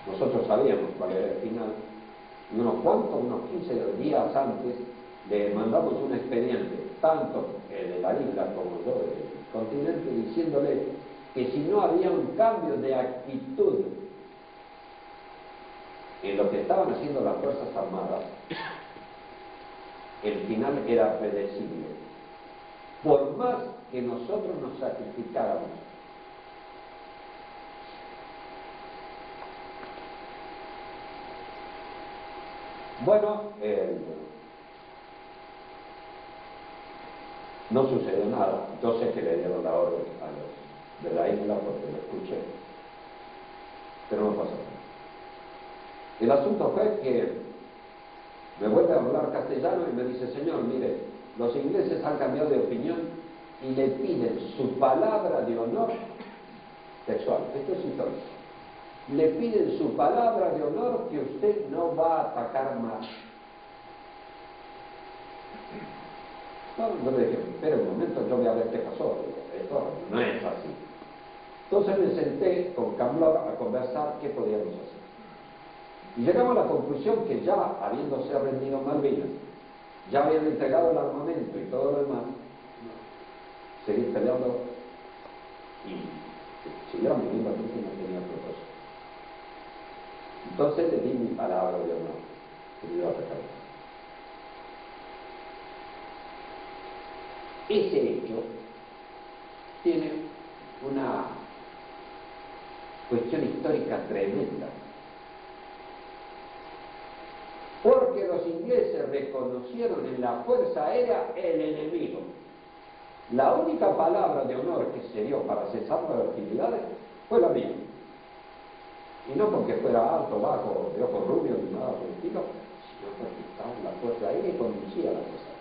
Nosotros sabíamos cuál era el final, y unos 15 días antes, le mandamos un expediente, tanto de la isla como del continente, diciéndole que si no había un cambio de actitud en lo que estaban haciendo las Fuerzas Armadas, el final era predecible. Por más que nosotros nos sacrificáramos, bueno, no sucedió nada. Yo sé que le dieron la orden a los de la isla porque lo escuché, pero no pasó nada. El asunto fue que me vuelve a hablar castellano y me dice: señor, mire, los ingleses han cambiado de opinión y le piden su palabra de honor textual, esto es histórico, le piden su palabra de honor que usted no va a atacar más. No le dije: espera un momento, yo voy a ver qué pasó. Esto no es así. Entonces me senté con Camlor a conversar qué podíamos hacer. Y llegamos a la conclusión que ya, habiéndose rendido Malvinas, ya habían entregado el armamento y todo lo demás, seguir peleando, y siguieron viviendo aquí que no tenía propósito. Entonces le di mi palabra de honor que me iba a atacar. Ese hecho tiene una cuestión histórica tremenda, porque los ingleses reconocieron en la Fuerza Aérea el enemigo. La única palabra de honor que se dio para cesar las hostilidades fue la mía. Y no porque fuera alto, bajo, de ojos rubios ni nada por el estilo, sino porque estaba en la Fuerza Aérea y conducía la Fuerza Aérea.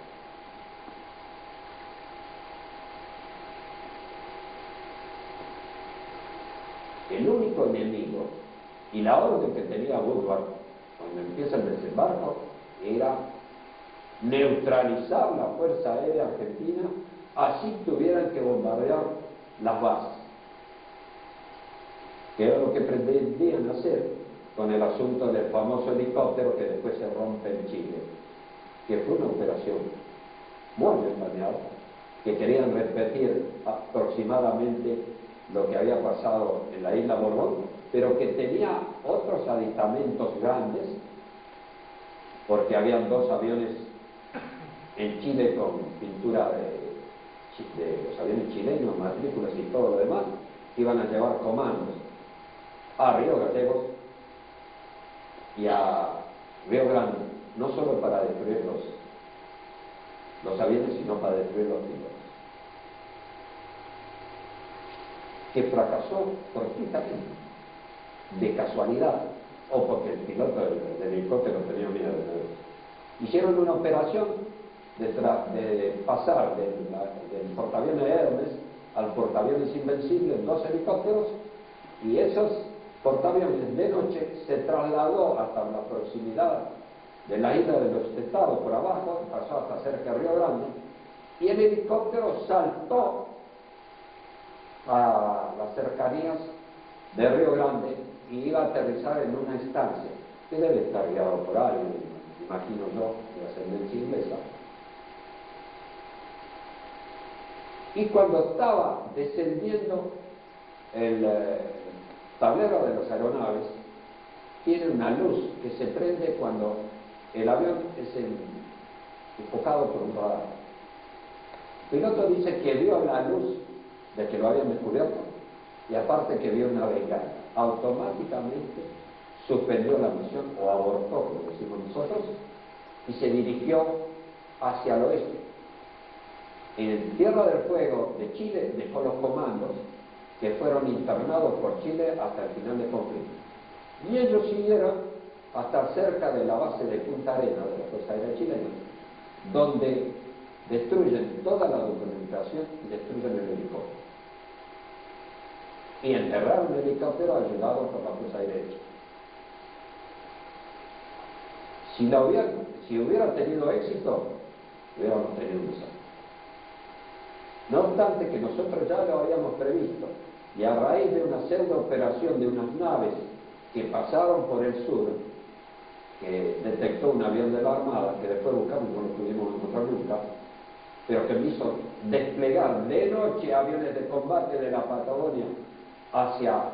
El único enemigo y la orden que tenía Woodward cuando empieza el desembarco era neutralizar la Fuerza Aérea Argentina, así tuvieran que bombardear las bases, que era lo que pretendían hacer con el asunto del famoso helicóptero que después se rompe en Chile, que fue una operación muy bien planeada, que querían repetir aproximadamente lo que había pasado en la isla Borbón, pero que tenía otros aditamentos grandes, porque habían dos aviones en Chile con pintura de los aviones chilenos, matrículas y todo lo demás, que iban a llevar comandos a Río Gallegos y a Río Grande, no solo para destruir los aviones, sino para destruir los pilotos. Que fracasó fortuitamente, de casualidad, o porque el piloto del helicóptero tenía miedo de nuevo. Hicieron una operación de pasar del portaaviones Hermes al portaaviones Invencible en dos helicópteros, y esos portaaviones de noche se trasladó hasta la proximidad de la isla de los Estados por abajo, pasó hasta cerca de Río Grande, y el helicóptero saltó a las cercanías de Río Grande y iba a aterrizar en una estancia que debe estar guiado por alguien, imagino yo, de ascendencia inglesa. Y cuando estaba descendiendo el tablero de las aeronaves, tiene una luz que se prende cuando el avión es enfocado por un radar. El piloto dice que vio la luz de que lo habían descubierto, y aparte que vio una bengala. Automáticamente suspendió la misión, o abortó, como decimos nosotros, y se dirigió hacia el oeste. En Tierra del Fuego de Chile dejó los comandos que fueron internados por Chile hasta el final del conflicto. Y ellos siguieron hasta cerca de la base de Punta Arenas de la Fuerza Aérea Chilena, donde destruyen toda la documentación y destruyen el helicóptero. Y enterraron el helicóptero ayudado por la Fuerza Aérea Chilena. Si hubiera tenido éxito, hubiéramos tenido un desastre. No obstante que nosotros ya lo habíamos previsto, y a raíz de una pseudo operación de unas naves que pasaron por el sur, que detectó un avión de la Armada, que después buscamos y no lo pudimos encontrar nunca, pero que me hizo desplegar de noche aviones de combate de la Patagonia hacia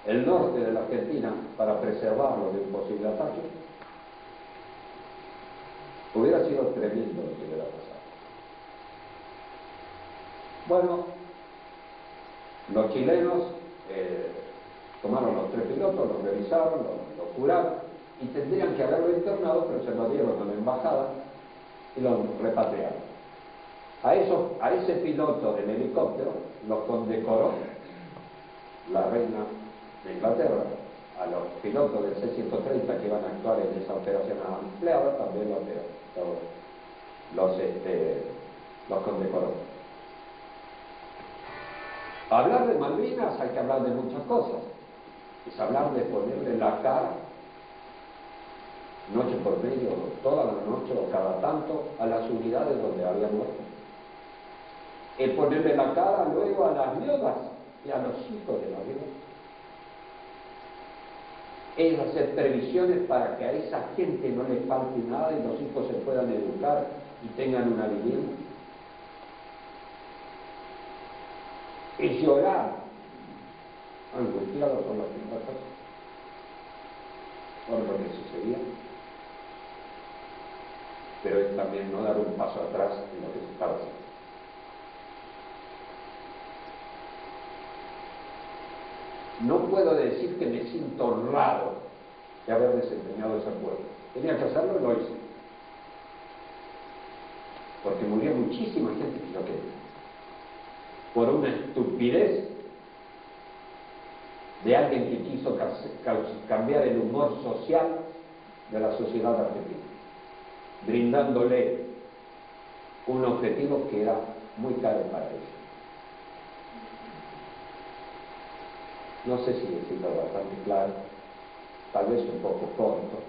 el norte de la Argentina para preservarlo de un posible ataque, hubiera sido tremendo lo que hubiera pasado. Bueno, los chilenos tomaron los 3 pilotos, los revisaron, los curaron y tendrían que haberlo internado, pero se lo dieron a la embajada y lo repatriaron. A ese piloto del helicóptero lo condecoró la reina de Inglaterra. A los pilotos del C-130 que iban a actuar en esa operación ampliada también los condecoró. Hablar de Malvinas hay que hablar de muchas cosas. Es hablar de ponerle la cara, noche por medio, toda la noche o cada tanto, a las unidades donde había muerto. Es ponerle la cara luego a las viudas y a los hijos de las viudas. Es hacer previsiones para que a esa gente no le falte nada y los hijos se puedan educar y tengan una vivienda. Es llorar, angustiados con las mismas cosas, por lo que sucedía. Pero es también no dar un paso atrás en lo que se estaba haciendo. No puedo decir que me siento honrado de haber desempeñado ese puesto. Tenía que hacerlo y lo hice. Porque murió muchísima gente que yo quería. Por una estupidez de alguien que quiso cambiar el humor social de la sociedad argentina, brindándole un objetivo que era muy caro para ellos. No sé si decirlo bastante claro, tal vez un poco corto,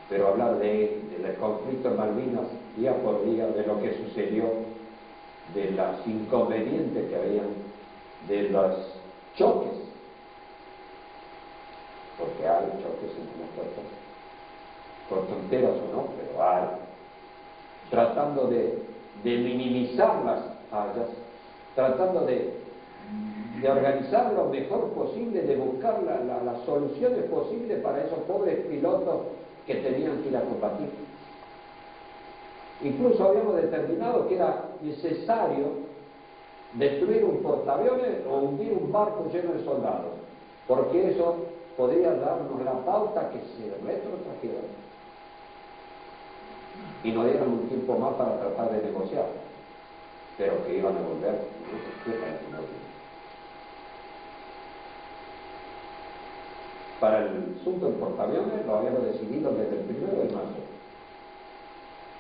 pero hablar del conflicto en Malvinas día por día, de lo que sucedió, de los inconvenientes que habían, de los choques, porque hay choques entre las fuerzas, por tonteras o no, pero hay, tratando de minimizar las fallas, tratando de organizar lo mejor posible, de buscar las soluciones posibles para esos pobres pilotos que tenían que ir a combatir. Incluso habíamos determinado que era necesario destruir un portaaviones o hundir un barco lleno de soldados, porque eso podría darnos la pauta que se retrotrajeran y nos dieran un tiempo más para tratar de negociar, pero que iban a volver, no sé qué. Para el asunto del portaaviones lo habíamos decidido desde el 1 de marzo.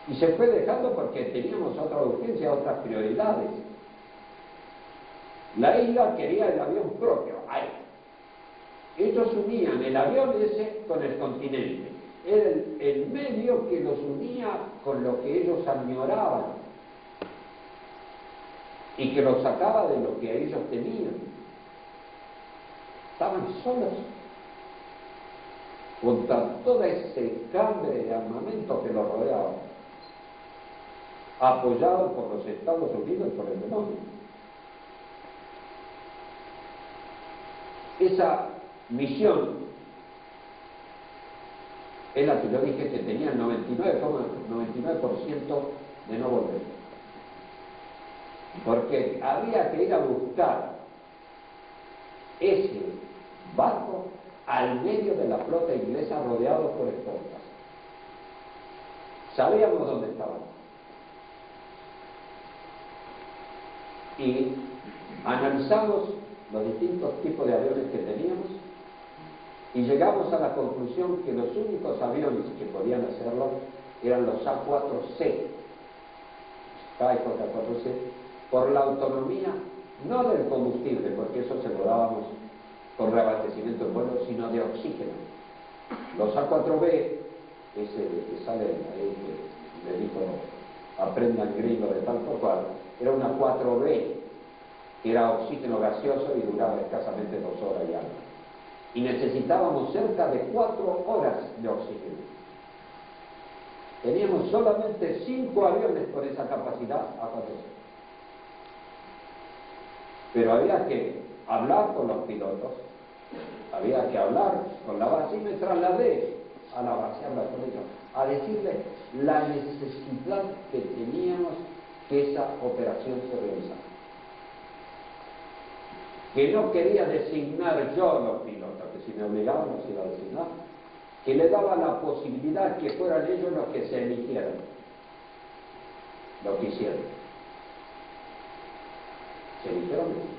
Y se fue dejando porque teníamos otra urgencia, otras prioridades. La isla quería el avión propio. Ay. Ellos unían el avión ese con el continente. Era el medio que los unía con lo que ellos añoraban y que los sacaba de lo que ellos tenían. Estaban solos contra todo ese cambre de armamento que los rodeaba, apoyado por los Estados Unidos y por el demonio. Esa misión es la que yo dije que tenía el 99,99% de no volver. Porque había que ir a buscar ese barco al medio de la flota inglesa rodeado por escoltas. Sabíamos dónde estaban. Y analizamos los distintos tipos de aviones que teníamos y llegamos a la conclusión que los únicos aviones que podían hacerlo eran los A4C, KF-4C, por la autonomía, no del combustible, porque eso se lo dábamos con reabastecimiento en vuelo, sino de oxígeno. Los A4B, ese que sale ahí, que le dijo aprendan gringo de tal por cual, era una 4B, que era oxígeno gaseoso y duraba escasamente 2 horas y algo. y necesitábamos cerca de 4 horas de oxígeno. Teníamos solamente 5 aviones con esa capacidad a abastecer. Pero había que hablar con los pilotos, había que hablar con la base, y me trasladé a la base, a hablar con ellos, a decirles la necesidad que teníamos que esa operación se realizara. Que no quería designar yo los pilotos, que si me obligaban los iba a designar, que le daba la posibilidad que fueran ellos los que se eligieran, lo que hicieron. Se eligieron ellos.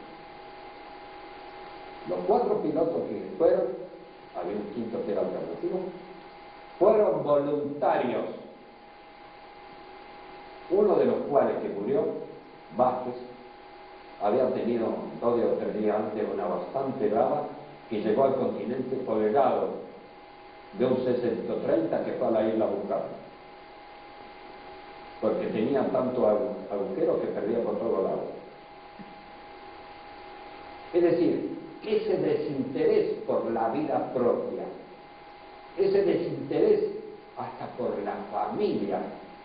Los 4 pilotos que fueron, había un quinto que era alternativo, fueron voluntarios, uno de los cuales que murió, Vázquez, había tenido 2 o 3 días antes una bastante brava que llegó al continente colgado de un C-130 que fue a la isla a buscar, porque tenía tanto agujero que perdía por todos lados. Es decir, ese desinterés por la vida propia, ese desinterés hasta por la familia,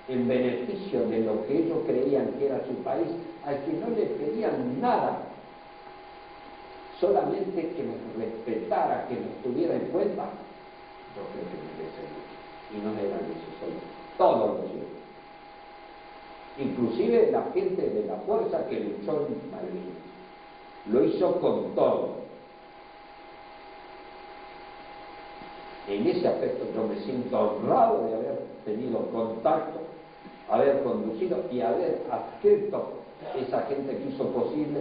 en beneficio de lo que ellos creían que era su país, al que no le pedían nada, solamente que nos respetara, que nos tuviera en cuenta, yo creo que merece mucho. Y no eran esos solos, todos los hijos. Inclusive la gente de la fuerza que luchó en Malvinas. Lo hizo con todo. En ese aspecto yo me siento honrado de haber tenido contacto, haber conducido y haber adscrito esa gente que hizo posible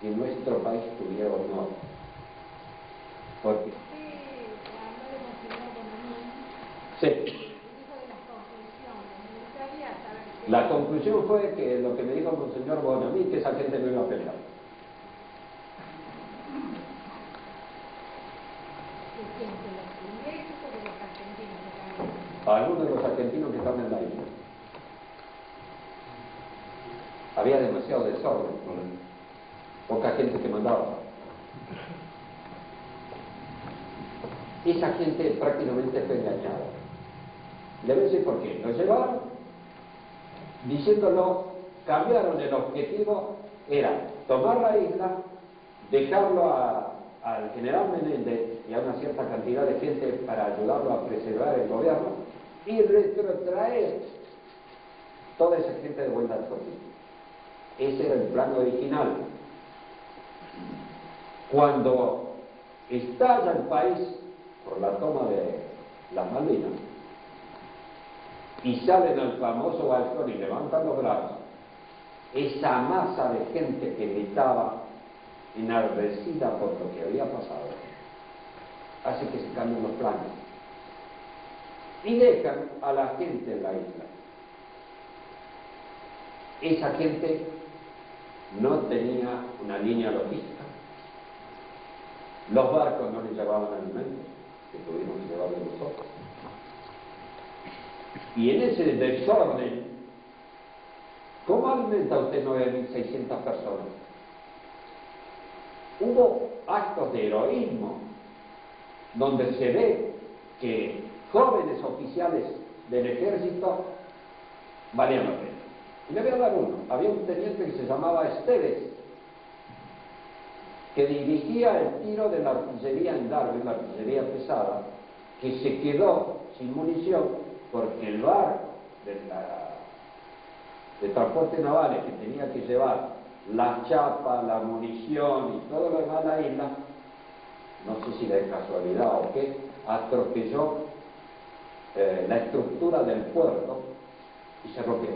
que nuestro país tuviera honor. Porque sí. La conclusión fue que lo que me dijo Monseñor Bonamí, que esa gente no iba a pelear. Algunos de los argentinos que estaban en la isla. Había demasiado desorden, poca gente que mandaba. Esa gente prácticamente fue engañada. Le voy a decir por qué. Lo llevaron diciéndolo, cambiaron el objetivo, era tomar la isla, dejarlo al general Menéndez y a una cierta cantidad de gente para ayudarlo a preservar el gobierno y retrotraer toda esa gente de vuelta al continente. Ese era el plan original. Cuando estalla el país por la toma de las Malvinas y salen al famoso balcón y levantan los brazos, esa masa de gente que gritaba enardecida por lo que había pasado hace que se cambien los planes y dejan a la gente en la isla. Esa gente no tenía una línea logística, los barcos no les llevaban alimentos, que tuvimos que llevarlos nosotros, y en ese desorden, ¿cómo alimenta usted 9.600 personas? Hubo actos de heroísmo donde se ve que jóvenes oficiales del ejército valían la pena. Y le voy a dar uno. Había un teniente que se llamaba Esteves, que dirigía el tiro de la artillería en Darwin, la artillería pesada, que se quedó sin munición porque el barco de transporte navales que tenía que llevar la chapa, la munición y todo lo demás a la isla, no sé si de casualidad o qué, atropelló la estructura del puerto y se rompió.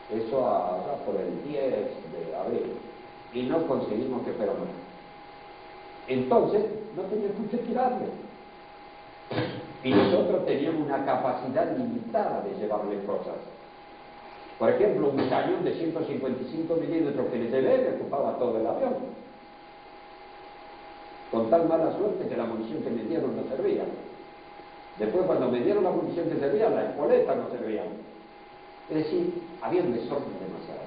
Eso allá por el 10 de abril. Y no conseguimos que fuera más. Entonces, no teníamos que tirarle. Y nosotros teníamos una capacidad limitada de llevarle cosas. Por ejemplo, un cañón de 155 milímetros que le llevé me ocupaba todo el avión. Con tal mala suerte que la munición que me dieron no servía. Después, cuando me dieron la munición que servía, la espoleta no servía. Es decir, había un desorden demasiado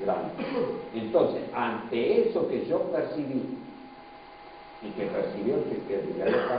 grande. Entonces, ante eso que yo percibí, y que percibió que Villarejo